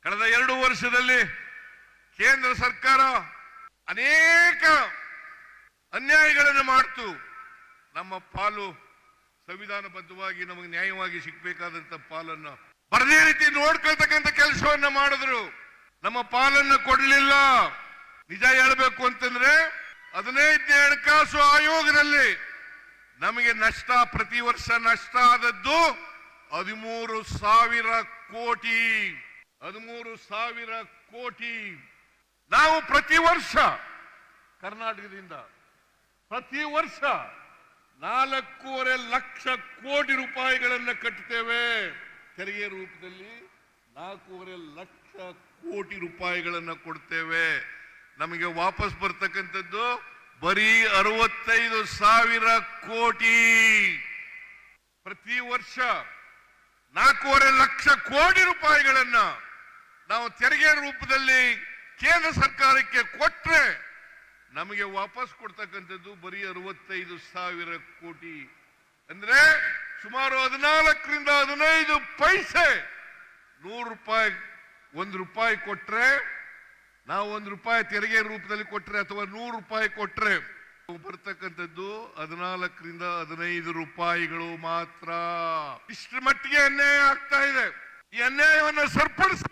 ಕಳೆದ 2 ವರ್ಷದಲ್ಲಿ ಕೇಂದ್ರ ಸರ್ಕಾರ ಅನೇಕ ಅನ್ಯಾಯಗಳನ್ನು ಮಾಡ್ತು. ನಮ್ಮ ಪಾಲು ಸಂವಿಧಾನಬದ್ಧವಾಗಿ ನಮಗೆ ನ್ಯಾಯವಾಗಿ ಸಿಗಬೇಕಾದಂತ ಪಾಲನ್ನ ಬರದೇ ರೀತಿ ನೋಡ್ಕೊಳ್ತಕ್ಕಂಥ ಕೆಲಸವನ್ನ ಮಾಡಿದ್ರು. ನಮ್ಮ ಪಾಲನ್ನು ಕೊಡಲಿಲ್ಲ. ನಿಜ ಹೇಳಬೇಕು ಅಂತಂದ್ರೆ 15ನೇ ಹಣಕಾಸು ಆಯೋಗದಲ್ಲಿ ನಮಗೆ ನಷ್ಟ, ಪ್ರತಿ ವರ್ಷ ನಷ್ಟ ಆದದ್ದು 13,000 ಕೋಟಿ. 13,000 ಕೋಟಿ. ನಾವು ಪ್ರತಿ ವರ್ಷ ಕರ್ನಾಟಕದಿಂದ ಪ್ರತಿ ವರ್ಷ 4.5 ಲಕ್ಷ ಕೋಟಿ ರೂಪಾಯಿಗಳನ್ನು ಕಟ್ಟುತ್ತೇವೆ. ತೆರಿಗೆ ರೂಪದಲ್ಲಿ 4.5 ಲಕ್ಷ ಕೋಟಿ ರೂಪಾಯಿಗಳನ್ನು ಕೊಡ್ತೇವೆ. ನಮಗೆ ವಾಪಸ್ ಬರ್ತಕ್ಕಂಥದ್ದು ಬರೀ 65,000 ಕೋಟಿ. ಪ್ರತಿ ವರ್ಷ 4.5 ಲಕ್ಷ ಕೋಟಿ ರೂಪಾಯಿಗಳನ್ನ ನಾವು ತೆರಿಗೆ ರೂಪದಲ್ಲಿ ಕೇಂದ್ರ ಸರ್ಕಾರಕ್ಕೆ ಕೊಟ್ರೆ ನಮಗೆ ವಾಪಸ್ ಕೊಡ್ತಕ್ಕಂಥದ್ದು ಬರೀ 65,000 ಕೋಟಿ. ಅಂದ್ರೆ ಸುಮಾರು 14ರಿಂದ 15 ಪೈಸೆ. 100 ರೂಪಾಯಿ, 1 ರೂಪಾಯಿ ಕೊಟ್ರೆ, ನಾವು 1 ರೂಪಾಯಿ ತೆರಿಗೆ ರೂಪದಲ್ಲಿ ಕೊಟ್ರೆ ಅಥವಾ 100 ರೂಪಾಯಿ ಕೊಟ್ರೆ ಬರ್ತಕ್ಕಂಥದ್ದು 14ರಿಂದ 15 ರೂಪಾಯಿಗಳು ಮಾತ್ರ. ಇಷ್ಟರ ಮಟ್ಟಿಗೆ ಅನ್ಯಾಯ ಆಗ್ತಾ ಇದೆ. ಈ ಅನ್ಯಾಯವನ್ನು ಸರಿಪಡಿಸ